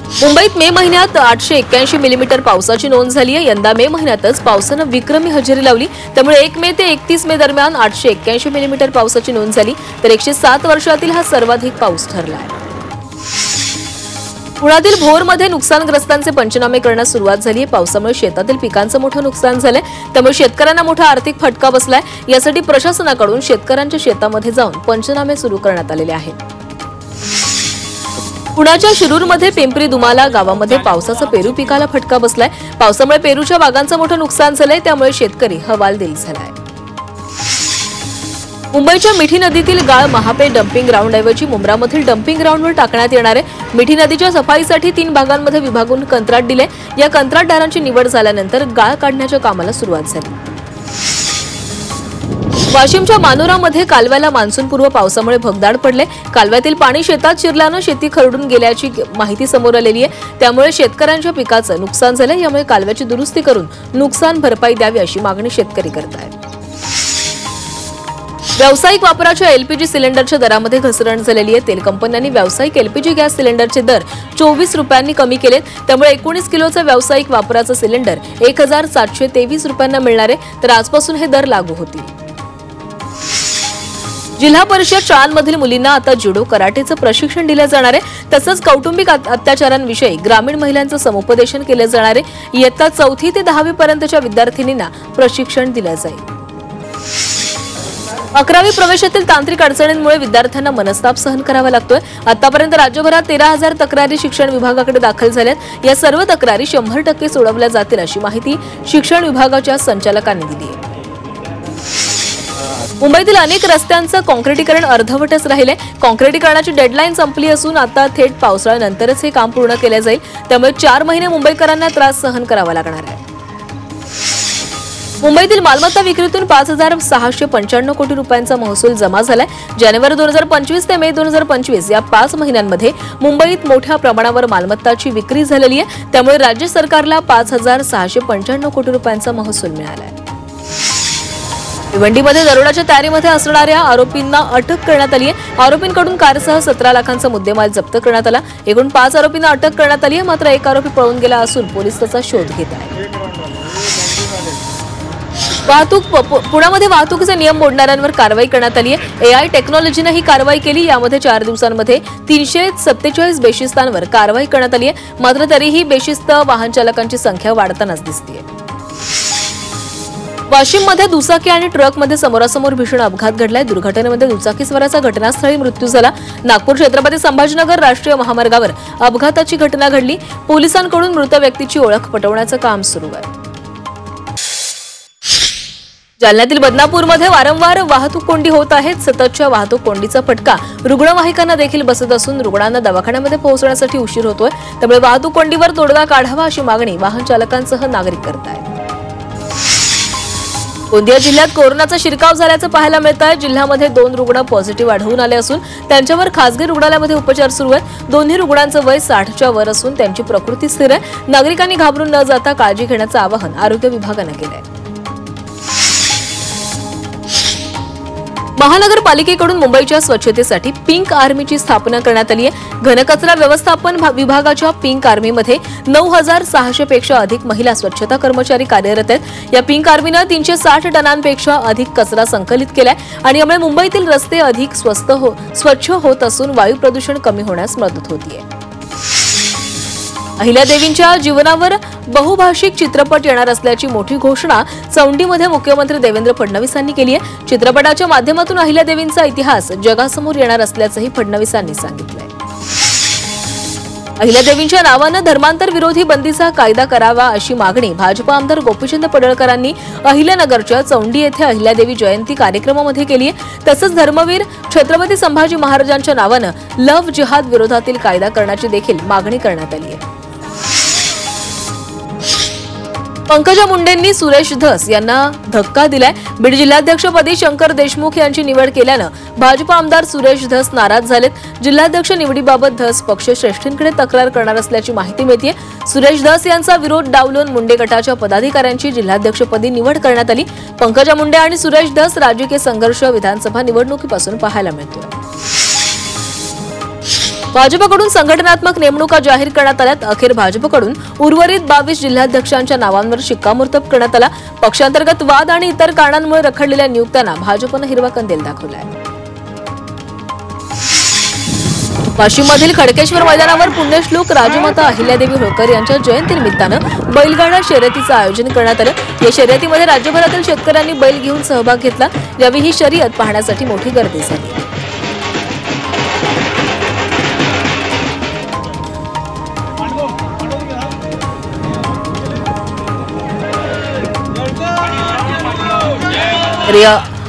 मुंबईत मे महिन्यात 881 मिलीमीटर पावसाची नोंद झाली आहे। यंदा मे महिन्यातच पावसाने विक्रमी हजेरी लावली। त्यामुळे 1 मे ते 31 मे दरम्यान 881 मिलीमीटर पावसाची नोंद झाली, तर 107 वर्षातील हा सर्वाधिक पाऊस ठरला आहे। पुण्यातील भोरमध्ये नुकसानग्रस्तांचे पंचनामे करण्यास सुरुवात झाली आहे। पावसामुळे शेतातील पिकांचं मोठं नुकसान झालंय, त्यामुळे शेतकऱ्यांना मोठा आर्थिक फटका बसलाय। यासाठी प्रशासनाकडून शेतकऱ्यांच्या शेतामध्ये जाऊन पंचनामे सुरू करण्यात आलेले आहेत। पुण्याच्या शिरूरमध्ये पिंपरी दुमाला गावामध्ये पावसाचा पेरू पिकाला फटका बसलाय। पावसामुळे पेरूच्या बागांचं मोठं नुकसान झालंय, त्यामुळे शेतकरी हवालदिल झालाय। मुंबईच्या मिठी नदीतील गाळ महापे डम्पिंग ग्राउंडऐवजी मुंब्रामधील डम्पिंग ग्राउंडवर टाकण्यात येणार आहे। मिठी नदीच्या सफाईसाठी 3 भागांमध्ये विभागून कंत्राट दिले। या कंत्राटदारांची निवड झाल्यानंतर गाळ काढण्याच्या कामाला सुरुवात झाली। वाशिमच्या मानोरामध्ये कालव्याला मान्सूनपूर्व पावसामुळे भगदाड पडले। कालव्यातील पाणी शेतात शिरल्यानं शेती खरडून गेल्याची माहिती समोर आलेली आहे। त्यामुळे शेतकऱ्यांच्या पिकाचं नुकसान झालं। यामुळे कालव्याची दुरुस्ती करून नुकसान भरपाई द्यावी अशी मागणी शेतकरी करत आहेत। व्यावसायिक वापराच्या एलपीजी सिलेंडरच्या दरामध्ये घसरण झालेली आहे। तेल कंपन्यांनी व्यावसायिक एलपीजी गॅस सिलेंडरचे दर 24 रुपयांनी कमी केलेत। त्यामुळे 19 किलोचा व्यावसायिक वापराचा सिलेंडर 1723 रुपयांना मिळणार आहे, तर आजपासून हे दर लागू होतील। जिल्हा परिषद शाळांमधील मुलींना आता जुडो कराटेचं प्रशिक्षण दिलं जाणार आहे। तसंच कौटुंबिक अत्याचारांविषयी ग्रामीण महिलांचं समुपदेशन केलं जाणार आहे। इयत्ता 4थी ते 10वी पर्यंतच्या विद्यार्थिनींना प्रशिक्षण दिलं जाईल। 11वी प्रवेशातील तांत्रिक अडचणींमुळे विद्यार्थ्यांना मनस्ताप सहन करावा लागतोय। आतापर्यंत राज्यभरात 13,000 तक्रारी शिक्षण विभागाकडे दाखल झाल्यात। या सर्व तक्रारी 100% सोडवल्या जातील अशी माहिती शिक्षण विभागाच्या संचालकांनी दिली आहे। मुंबईतील अनेक रस्त्यांचं काँक्रिटीकरण अर्धवटच राहिले। काँक्रिटीकरणाची डेडलाईन संपली असून आता थेट पावसाळ्यानंतरच हे काम पूर्ण केले जाईल। त्यामुळे 4 महिने मुंबईकरांना त्रास सहन करावा लागणार आहे। मुंबईतील मालमत्ता विक्रीतून 5,695 कोटी रुपयांचा महसूल जमा झालाय। जानेवारी 2025 ते मे 2025 या 5 महिन्यांमध्ये मुंबईत मोठ्या प्रमाणावर मालमत्ताची विक्री झालेली आहे। त्यामुळे राज्य सरकारला 5,695 कोटी रुपयांचा महसूल मिळाला आहे। भिवंडीमध्ये दरोड्याच्या तयारीमध्ये असणाऱ्या आरोपींना अटक करण्यात आली आहे। आरोपींकडून कारसह 17 लाखांचा मुद्देमाल जप्त करण्यात आला। एकूण 5 आरोपींना अटक करण्यात आली आहे, मात्र एक आरोपी पळून गेला असून पोलीस त्याचा शोध घेत आहेत। पुण्यामध्ये वाहतुकीचे नियम मोडणाऱ्यांवर कारवाई करण्यात आली आहे। एआय टेक्नॉलॉजीने ही कारवाई केली। यामध्ये 4 दिवसांमध्ये 347 बेशिस्तांवर कारवाई करण्यात आली आहे। मात्र तरीही बेशिस्त वाहन चालकांची संख्या वाढतानाच दिसतेय। वाशिममध्ये दुचाकी आणि ट्रकमध्ये समोरासमोर भीषण अपघात घडलाय। दुर्घटनेमध्ये दुचाकीस्वाराचा घटनास्थळी मृत्यू झाला। नागपूर छत्रपती संभाजीनगर राष्ट्रीय महामार्गावर अपघाताची घटना घडली। पोलिसांकडून मृत व्यक्तीची ओळख पटवण्याचं काम सुरू आहे। जालन्यातील बदनापूरमध्ये वारंवार वाहतूक कोंडी होत आहेत। सततच्या वाहतूक कोंडीचा फटका रुग्णवाहिकांना देखील बसत असून रुग्णांना दवाखान्यामध्ये पोहोचण्यासाठी उशीर होतोय। त्यामुळे वाहतूक कोंडीवर तोडगा काढावा अशी मागणी वाहन चालकांसह नागरिक करत आहेत। गोंदिया जिल्ह्यात कोरोनाचा शिरकाव झाल्याचं पाहायला मिळत आहे। जिल्ह्यामध्ये 2 रुग्ण पॉझिटिव्ह आढळून आले असून त्यांच्यावर खासगी रुग्णालयामध्ये उपचार सुरू आहेत। दोन्ही रुग्णांचं वय 60च्या वर असून त्यांची प्रकृती स्थिर आहे। नागरिकांनी घाबरून न जाता काळजी घेण्याचं आवाहन आरोग्य विभागानं केलं आहे। महानगरपालिकेकडून मुंबईच्या स्वच्छतेसाठी पिंक आर्मीची स्थापना करण्यात आली आहे। घनकचरा व्यवस्थापन विभागाच्या पिंक आर्मीमध्ये 9,600 पेक्षा अधिक महिला स्वच्छता कर्मचारी कार्यरत आहेत। या पिंक आर्मीनं 360 टनांपेक्षा अधिक कचरा संकलित केलाय आणि यामुळे मुंबईतील रस्ते अधिक स्वच्छ होत असून वायू प्रदूषण कमी होण्यास मदत होतीये। अहिल्यादेवींच्या जीवनावर बहुभाषिक चित्रपट येणार असल्याची मोठी घोषणा चौंडीमध्ये मुख्यमंत्री देवेंद्र फडणवीसांनी केली आहे। चित्रपटाच्या माध्यमातून अहिल्यादेवींचा इतिहास जगासमोर येणार असल्याचंही फडणवीसांनी सांगितलंय। अहिल्यादेवींच्या नावानं धर्मांतर विरोधी बंदीचा कायदा करावा अशी मागणी भाजप आमदार गोपीचंद पडळकरांनी अहिल्यानगरच्या चौंडी येथे अहिल्यादेवी जयंती कार्यक्रमामध्ये केली आहे। तसंच धर्मवीर छत्रपती संभाजी महाराजांच्या नावानं लव्ह जिहाद विरोधातील कायदा करण्याची देखील मागणी करण्यात आली आहे। पंकजा मुंडेंनी सुरेश धस यांना धक्का दिलाय। बीड जिल्हाध्यक्षपदी शंकर देशमुख यांची निवड केल्यानं भाजप आमदार सुरेश धस नाराज झालेत। जिल्हाध्यक्ष निवडीबाबत धस पक्षश्रेष्ठींकडे तक्रार करणार असल्याची माहिती मिळतेय। सुरेश धस यांचा विरोध डावलून मुंडे गटाच्या पदाधिकाऱ्यांची जिल्हाध्यक्षपदी निवड करण्यात आली। पंकजा मुंडे आणि सुरेश धस राजकीय संघर्ष विधानसभा निवडणुकीपासून पाहायला मिळतोय। भाजपकडून संघटनात्मक नेमणुका जाहीर करण्यात आल्यात। अखेर भाजपकडून उर्वरित 22 जिल्हाध्यक्षांच्या नावांवर शिक्कामोर्तब करण्यात आला। पक्षांतर्गत वाद आणि इतर कारणांमुळे रखडलेल्या नियुक्त्यांना भाजपनं हिरवा कंदील दाखवलाय। वाशिममधील खडकेश्वर मैदानावर पुण्यश्लोक राजमाता अहिल्यादेवी होळकर यांच्या जयंतीनिमित्तानं बैलगाडा शर्यतीचं आयोजन करण्यात आलं। या शर्यतीमध्ये राज्यभरातील शेतकऱ्यांनी बैल घेऊन सहभाग घेतला। यावेळी ही शर्यत पाहण्यासाठी मोठी गर्दी झाली।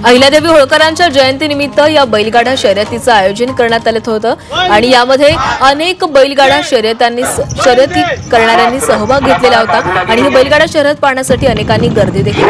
अहिल्यादेवी होळकरांच्या जयंतीनिमित्त या बैलगाडा शर्यतीचं आयोजन करण्यात आलं होतं आणि यामध्ये अनेक बैलगाडा शर्यती करणाऱ्यांनी सहभाग घेतलेला होता आणि ही बैलगाडा शर्यत पाहण्यासाठी अनेकांनी गर्दी देखील